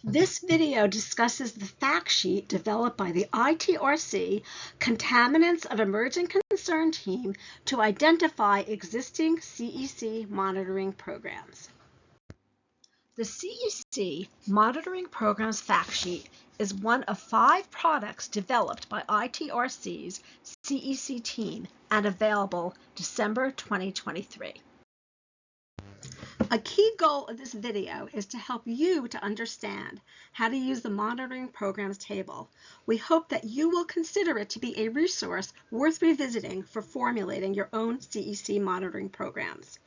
This video discusses the fact sheet developed by the ITRC Contaminants of Emerging Concern team to identify existing CEC monitoring programs. The CEC Monitoring Programs fact sheet is one of 5 products developed by ITRC's CEC team and available December 2023. A key goal of this video is to help you to understand how to use the Monitoring Programs table. We hope that you will consider it to be a resource worth revisiting for formulating your own CEC monitoring programs.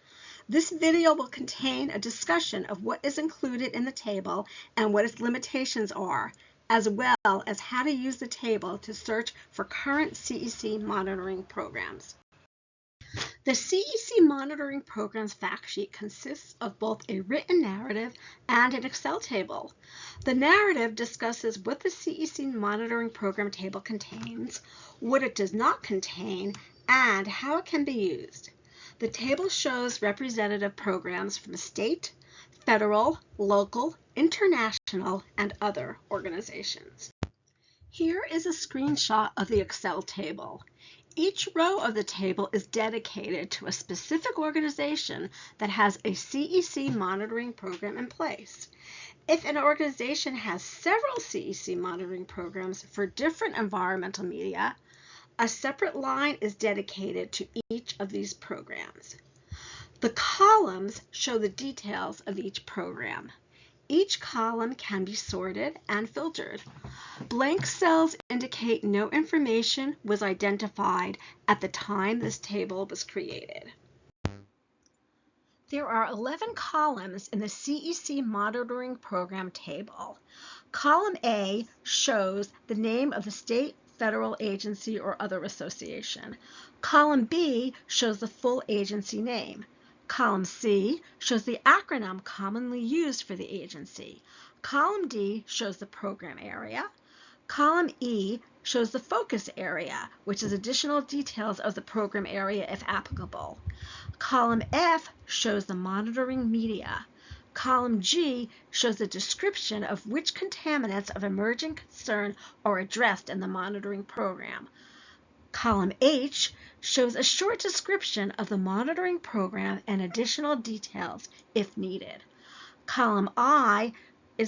This video will contain a discussion of what is included in the table and what its limitations are, as well as how to use the table to search for current CEC monitoring programs. The CEC Monitoring Programs fact sheet consists of both a written narrative and an Excel table. The narrative discusses what the CEC Monitoring Program table contains, what it does not contain, and how it can be used. The table shows representative programs from state, federal, local, international, and other organizations. Here is a screenshot of the Excel table. Each row of the table is dedicated to a specific organization that has a CEC monitoring program in place. If an organization has several CEC monitoring programs for different environmental media, a separate line is dedicated to each of these programs. The columns show the details of each program. Each column can be sorted and filtered. Blank cells indicate no information was identified at the time this table was created. There are 11 columns in the CEC Monitoring Program table. Column A shows the name of the state, federal agency, or other association. Column B shows the full agency name. Column C shows the acronym commonly used for the agency. Column D shows the program area. Column E shows the focus area, which is additional details of the program area if applicable. Column F shows the monitoring media. Column G shows the description of which contaminants of emerging concern are addressed in the monitoring program. Column H shows a short description of the monitoring program and additional details if needed. Column I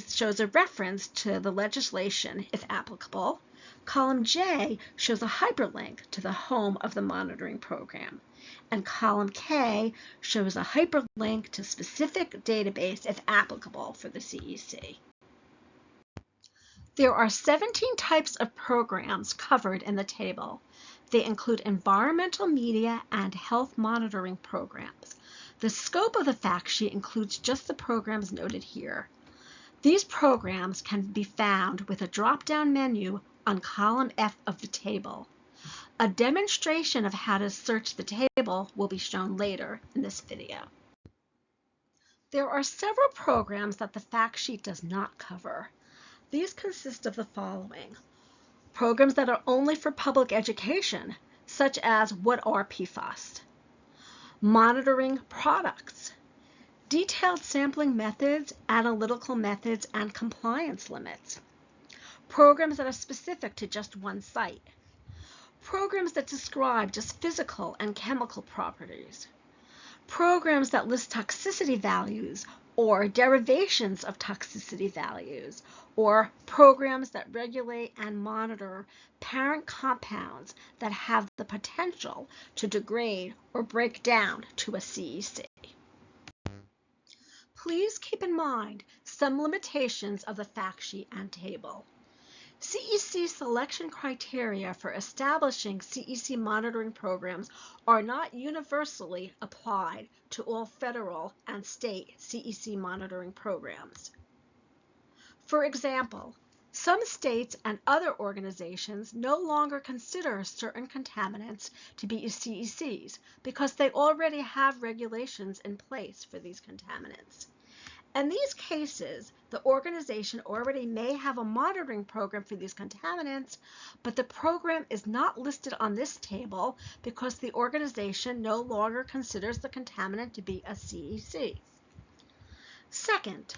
shows a reference to the legislation if applicable. Column J shows a hyperlink to the home of the monitoring program. And column K shows a hyperlink to specific database if applicable for the CEC. There are 17 types of programs covered in the table. They include environmental media and health monitoring programs. The scope of the fact sheet includes just the programs noted here. These programs can be found with a drop-down menu on column F of the table. A demonstration of how to search the table will be shown later in this video. There are several programs that the fact sheet does not cover. These consist of the following: programs that are only for public education, such as what are PFAS, monitoring products, detailed sampling methods, analytical methods, and compliance limits, programs that are specific to just one site, programs that describe just physical and chemical properties, programs that list toxicity values or derivations of toxicity values, or programs that regulate and monitor parent compounds that have the potential to degrade or break down to a CEC. Please keep in mind some limitations of the fact sheet and table. CEC selection criteria for establishing CEC monitoring programs are not universally applied to all federal and state CEC monitoring programs. For example, some states and other organizations no longer consider certain contaminants to be CECs because they already have regulations in place for these contaminants. In these cases, the organization already may have a monitoring program for these contaminants, but the program is not listed on this table because the organization no longer considers the contaminant to be a CEC. Second,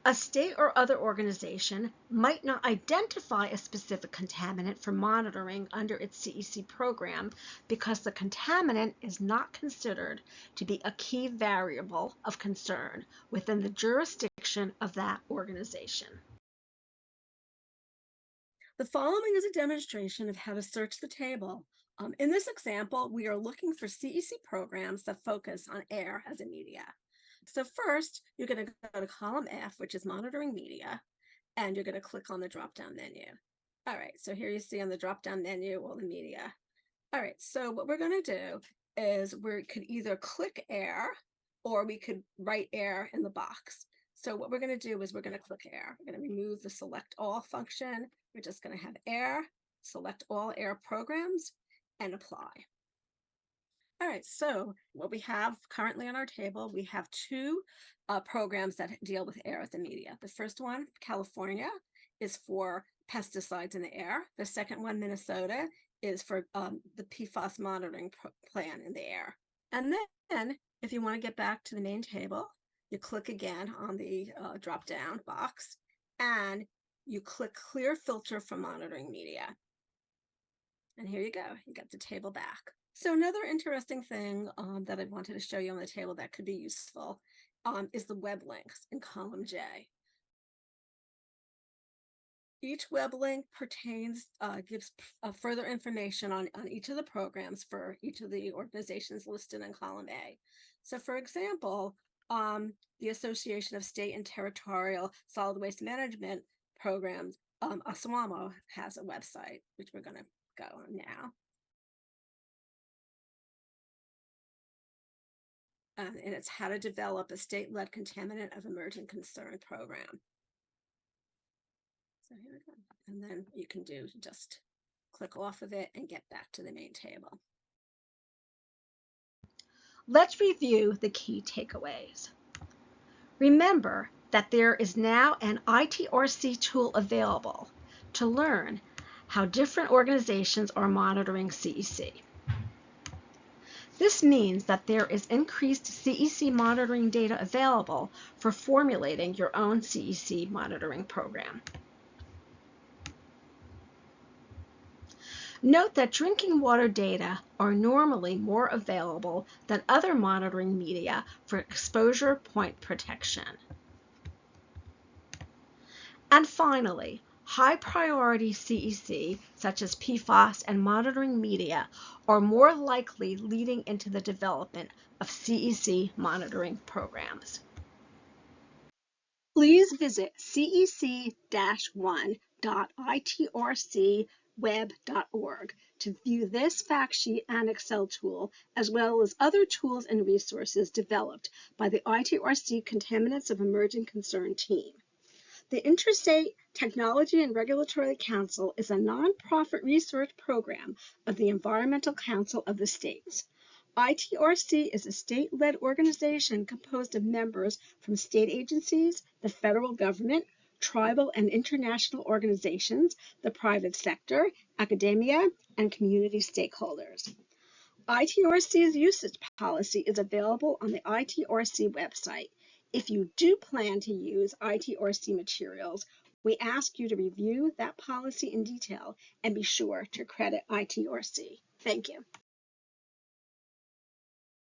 A state or other organization might not identify a specific contaminant for monitoring under its CEC program because the contaminant is not considered to be a key variable of concern within the jurisdiction of that organization. The following is a demonstration of how to search the table. In this example, we are looking for CEC programs that focus on air as a media. So first, you're going to go to column F, which is monitoring media, and you're going to click on the drop-down menu. All right, so here you see on the drop-down menu all the media. All right, so what we're going to do is we could either click air or we could write air in the box. So what we're going to do is we're going to click air. We're going to remove the select all function. We're just going to have air, select all air programs, and apply. All right, so what we have currently on our table, we have two programs that deal with air as a media. The first one, California, is for pesticides in the air. The second one, Minnesota, is for the PFAS monitoring plan in the air. And then if you want to get back to the main table, you click again on the drop-down box and you click clear filter for monitoring media. And here you go, you got the table back. So another interesting thing that I wanted to show you on the table that could be useful is the web links in column J. Each web link gives further information on each of the programs for each of the organizations listed in column A. So for example, the Association of State and Territorial Solid Waste Management Programs, ASWAMO, has a website, which we're going to go on now. And it's how to develop a state-led contaminant of emerging concern program. So here we go. And then you can just click off of it and get back to the main table. Let's review the key takeaways. Remember that there is now an ITRC tool available to learn how different organizations are monitoring CEC. This means that there is increased CEC monitoring data available for formulating your own CEC monitoring program. Note that drinking water data are normally more available than other monitoring media for exposure point protection. And finally, high priority CEC, such as PFAS and monitoring media, are more likely leading into the development of CEC monitoring programs. Please visit cec-1.itrcweb.org to view this fact sheet and Excel tool, as well as other tools and resources developed by the ITRC Contaminants of Emerging Concern team. The Interstate Technology Regulatory Council is a nonprofit research program of the Environmental Council of the States. ITRC is a state-led organization composed of members from state agencies, the federal government, tribal and international organizations, the private sector, academia, and community stakeholders. ITRC's usage policy is available on the ITRC website. If you do plan to use ITRC materials, we ask you to review that policy in detail and be sure to credit ITRC. Thank you.